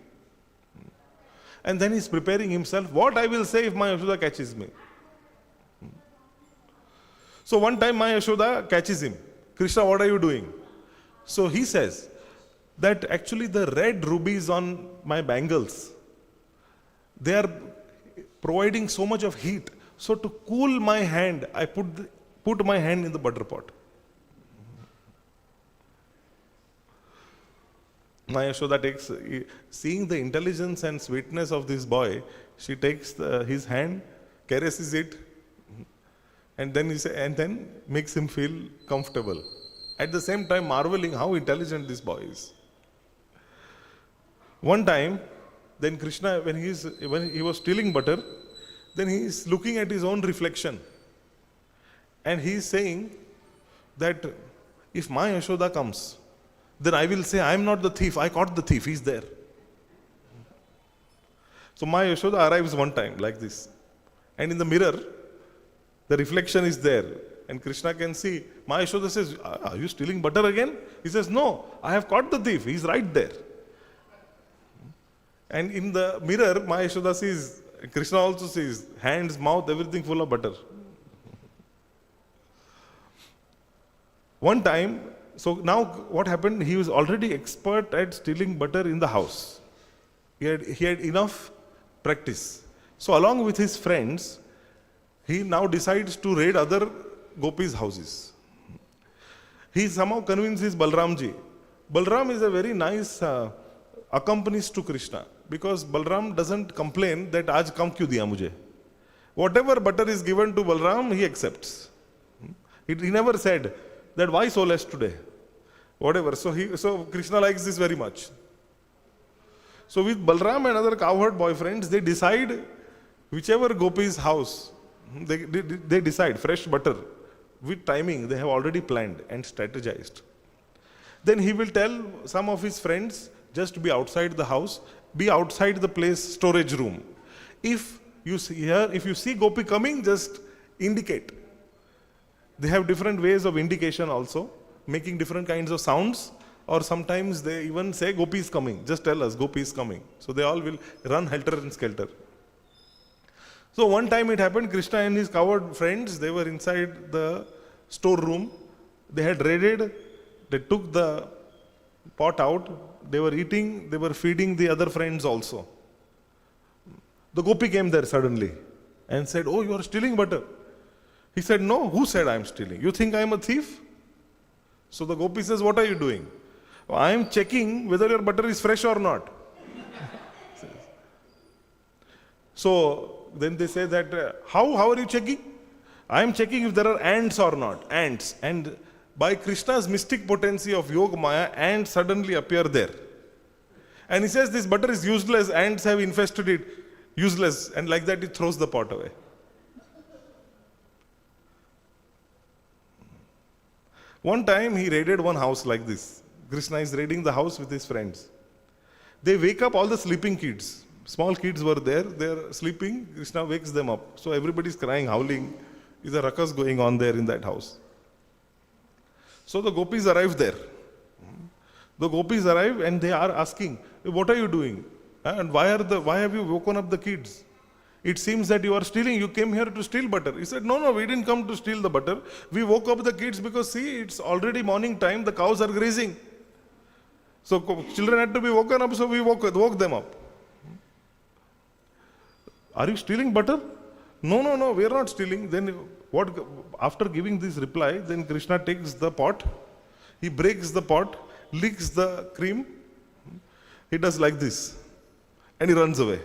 And then he's preparing himself, what I will say if Ma Yashoda catches me. So one time Ma Yashoda catches him. Krishna, what are you doing? So he says that actually the red rubies on my bangles, they are providing so much of heat. So to cool my hand, I put my hand in the butter pot. Ma Yashoda seeing the intelligence and sweetness of this boy, she takes his hand, caresses it, and then makes him feel comfortable. At the same time, marveling how intelligent this boy is. One time, then Krishna, when he was stealing butter, then he is looking at his own reflection. And he is saying that if my Yashoda comes, then I will say, I am not the thief, I caught the thief, he is there. So my Yashoda arrives one time like this. And in the mirror, the reflection is there. And Krishna can see, Ma Yashoda says, are you stealing butter again? He says, no, I have caught the thief, he is right there. And in the mirror, Ma Yashoda sees, Krishna also sees, hands, mouth, everything full of butter. One time, so now what happened, he was already expert at stealing butter in the house. He had enough practice. So along with his friends, he now decides to raid other gopis' houses. He somehow convinces Balramji. Balram is a very nice accompanist to Krishna, because Balram doesn't complain that aaj kam kyun diya mujhe. Whatever butter is given to Balram, he accepts. He never said that why so less today. Whatever. So Krishna likes this very much. So with Balram and other cowherd boyfriends, they decide whichever gopi's house, they decide fresh butter with timing they have already planned and strategized. Then he will tell some of his friends just be outside the house, be outside the place storage room. If you see gopi coming, just indicate. They have different ways of indication also, making different kinds of sounds, or sometimes they even say gopi is coming, just tell us gopi is coming. So they all will run helter and skelter. So one time it happened, Krishna and his coward friends, they were inside the storeroom. They had raided, they took the pot out, they were eating, they were feeding the other friends also. The gopi came there suddenly and said, oh, you are stealing butter. He said, no, who said I am stealing? You think I am a thief? So the gopi says, what are you doing? I am checking whether your butter is fresh or not. So then they say that, how are you checking? I am checking if there are ants or not. Ants. And by Krishna's mystic potency of Yoga Maya, ants suddenly appear there. And he says this butter is useless, ants have infested it, useless. And like that he throws the pot away. One time he raided one house like this. Krishna is raiding the house with his friends. They wake up all the sleeping kids. Small kids were there, they are sleeping, Krishna wakes them up. So everybody is crying, howling. Is a ruckus going on there in that house. So the gopis arrive there. The gopis arrive and they are asking, what are you doing? And why have you woken up the kids? It seems that you are stealing. You came here to steal butter. He said, no, we didn't come to steal the butter. We woke up the kids because, see, it's already morning time. The cows are grazing. So children had to be woken up, so we woke them up. Are you stealing butter? No, we are not stealing. Then what? After giving this reply, then Krishna takes the pot, he breaks the pot, licks the cream, he does like this, and he runs away.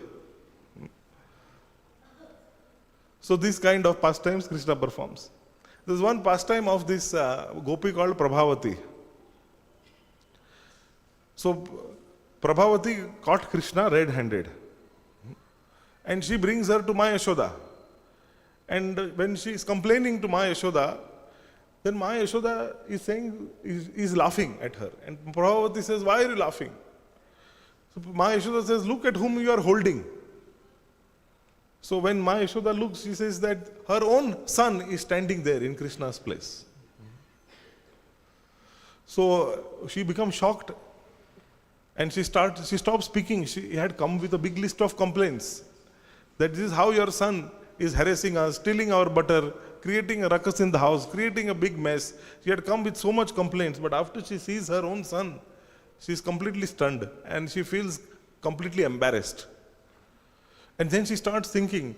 So this kind of pastimes Krishna performs. There is one pastime of this gopi called Prabhavati. So Prabhavati caught Krishna red-handed. And she brings her to Ma Yashoda. And when she is complaining to Ma Yashoda, then Ma Yashoda is laughing at her. And Prabhavati says, why are you laughing? So Ma Yashoda says, look at whom you are holding. So when Ma Yashoda looks, she says that her own son is standing there in Krishna's place. So she becomes shocked and she stops speaking. She had come with a big list of complaints. That this is how your son is harassing us, stealing our butter, creating a ruckus in the house, creating a big mess. She had come with so much complaints, but after she sees her own son, she is completely stunned and she feels completely embarrassed. And then she starts thinking,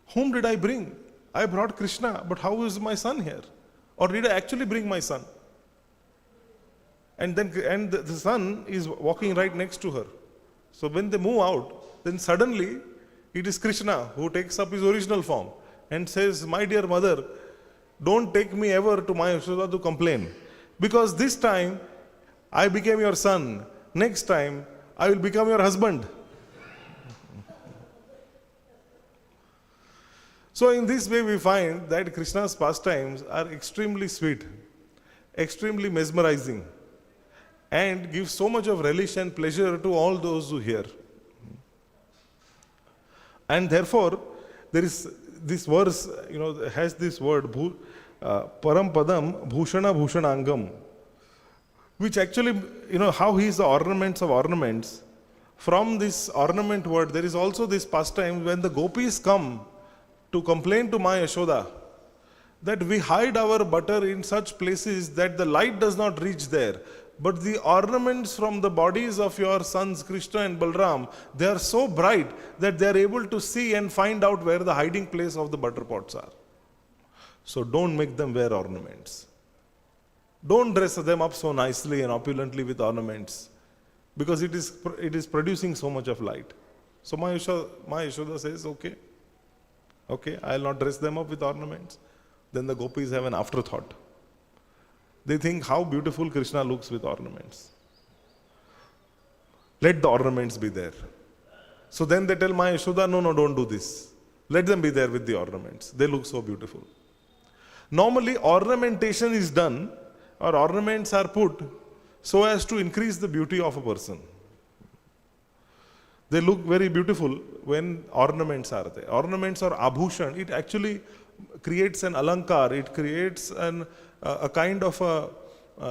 whom did I bring? I brought Krishna, but how is my son here? Or did I actually bring my son? And the son is walking right next to her. So when they move out, then suddenly it is Krishna who takes up his original form and says, my dear mother, don't take me ever to my Yashoda to complain. Because this time I became your son. Next time I will become your husband. So in this way we find that Krishna's pastimes are extremely sweet, extremely mesmerizing, and give so much of relish and pleasure to all those who hear. And therefore, there is this verse, has this word, Param Padam Bhushana Bhushanangam, which actually, how he is the ornaments of ornaments. From this ornament word, there is also this pastime when the gopis come to complain to Ma Yashoda that we hide our butter in such places that the light does not reach there. But the ornaments from the bodies of your sons Krishna and Balram, they are so bright that they are able to see and find out where the hiding place of the butter pots are. So don't make them wear ornaments. Don't dress them up so nicely and opulently with ornaments, because it is producing so much of light. So Ma Yashoda says, okay, I will not dress them up with ornaments. Then the gopis have an afterthought. They think how beautiful Krishna looks with ornaments. Let the ornaments be there. So then they tell Ma Yashoda, no, don't do this. Let them be there with the ornaments. They look so beautiful. Normally ornamentation is done, or ornaments are put so as to increase the beauty of a person. They look very beautiful when ornaments are there. Ornaments or abhushan, it actually creates an alankar, it creates a kind of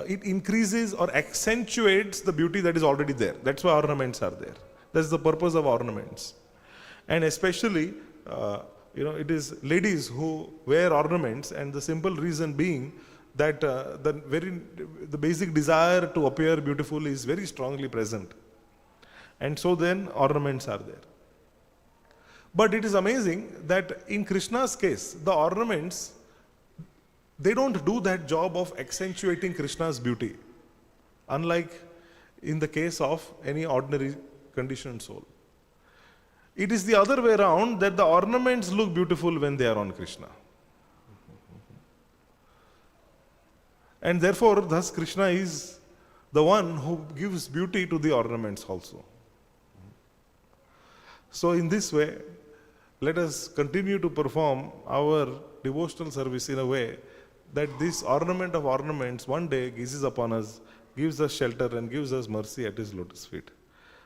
it increases or accentuates the beauty that is already there. That's why ornaments are there. That's the purpose of ornaments. And especially, it is ladies who wear ornaments, and the simple reason being that the basic desire to appear beautiful is very strongly present. And so then ornaments are there. But it is amazing that in Krishna's case, the ornaments, they don't do that job of accentuating Krishna's beauty, unlike in the case of any ordinary conditioned soul. It is the other way around, that the ornaments look beautiful when they are on Krishna. And therefore, thus Krishna is the one who gives beauty to the ornaments also. So in this way, let us continue to perform our devotional service in a way that this ornament of ornaments one day gazes upon us, gives us shelter and gives us mercy at his lotus feet.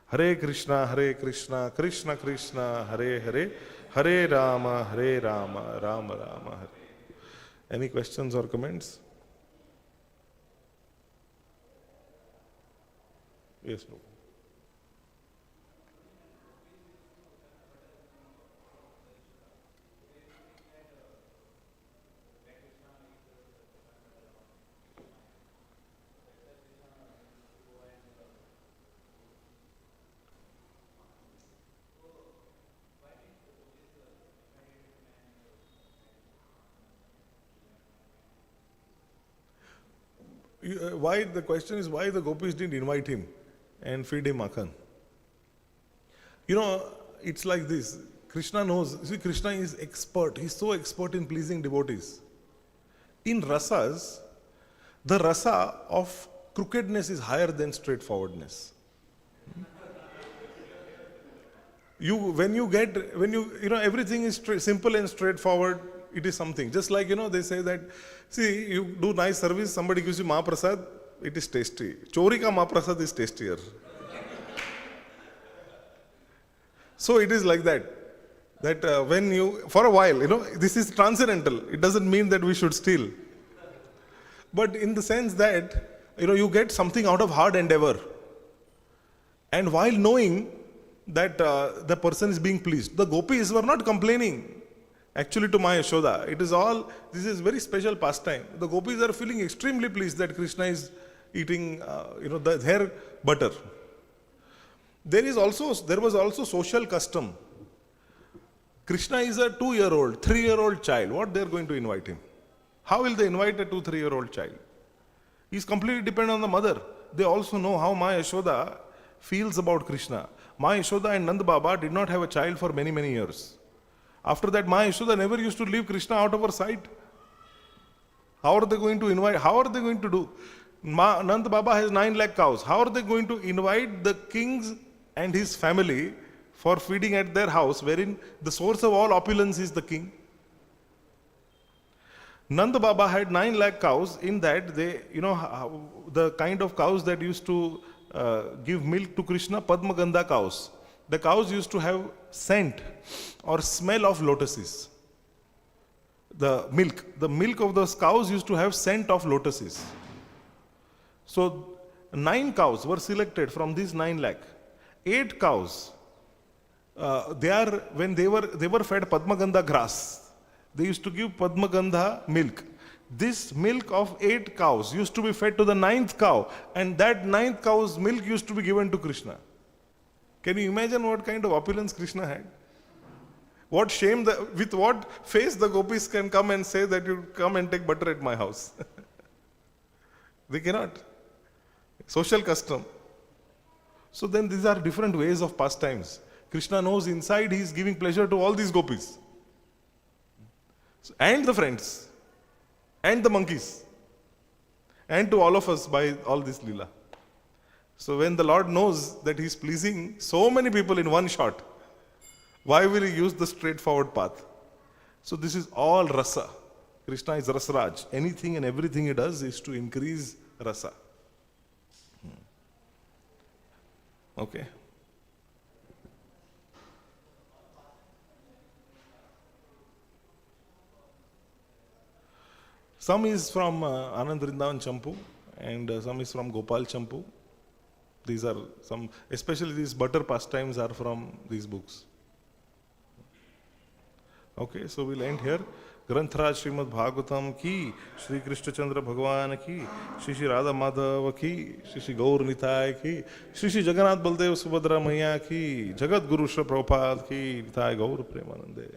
Hare Krishna, Krishna Krishna, Hare Hare, Hare Rama, Rama Rama, Hare. Any questions or comments? Yes, Prabhu. Why, the question is why the gopis didn't invite him and feed him makhan. It's like this. Krishna knows. See, Krishna is expert. He's so expert in pleasing devotees. In rasas, the rasa of crookedness is higher than straightforwardness. Everything is simple and straightforward, it is something. Just like, they say that, see, you do nice service, somebody gives you Mahaprasad, it is tasty. Chori ka Mahaprasad is tastier. So it is like that. That when you, for a while, this is transcendental. It doesn't mean that we should steal. But in the sense that, you get something out of hard endeavor. And while knowing that the person is being pleased, the gopis were not complaining actually to Maya Yashoda. This is very special pastime. The gopis are feeling extremely pleased that Krishna is eating, their butter. There was also social custom. Krishna is a 2-year-old, 3-year-old child. What they are going to invite him? How will they invite a 2-3-year-old child? He is completely dependent on the mother. They also know how Maya Yashoda feels about Krishna. Maya Yashoda and Nand Baba did not have a child for many, many years. After that, Maya Yashoda never used to leave Krishna out of her sight. How are they going to invite? How are they going to do? Nand Baba has 9 lakh cows. How are they going to invite the kings and his family for feeding at their house, wherein the source of all opulence is the king? Nand Baba had 9 lakh cows. In that, they, the kind of cows that used to give milk to Krishna, Padma Gandha cows. The cows used to have scent or smell of lotuses. The milk of those cows used to have scent of lotuses. So 9 cows were selected from these 9 lakh. 8 cows, when they were fed Padma Gandha grass. They used to give Padma Gandha milk. This milk of 8 cows used to be fed to the 9th cow, and that 9th cow's milk used to be given to Krishna. Can you imagine what kind of opulence Krishna had? What shame, with what face the gopis can come and say that you come and take butter at my house? They cannot. Social custom. So then these are different ways of pastimes. Krishna knows inside he is giving pleasure to all these gopis. And the friends. And the monkeys. And to all of us by all this lila. So when the Lord knows that he is pleasing so many people in one shot, why will he use the straightforward path? So this is all rasa. Krishna is Rasraj. Anything and everything he does is to increase rasa. Okay. Some is from Anand Vrindavan Champu and some is from Gopal Champu. These are some, especially these butter pastimes are from these books. Okay, so we'll end here. Grantraj Śrīmad-Bhāgavatam ki, Shri Krishna Chandra Bhagwan ki, Shri Radha Madhav ki, Shri Gaur Nitai ki, Shri Jagannath Baldev Subhadra Maya ki, Jagat Guru Shri Prabhupada ki, Nitai Gaur Premanande.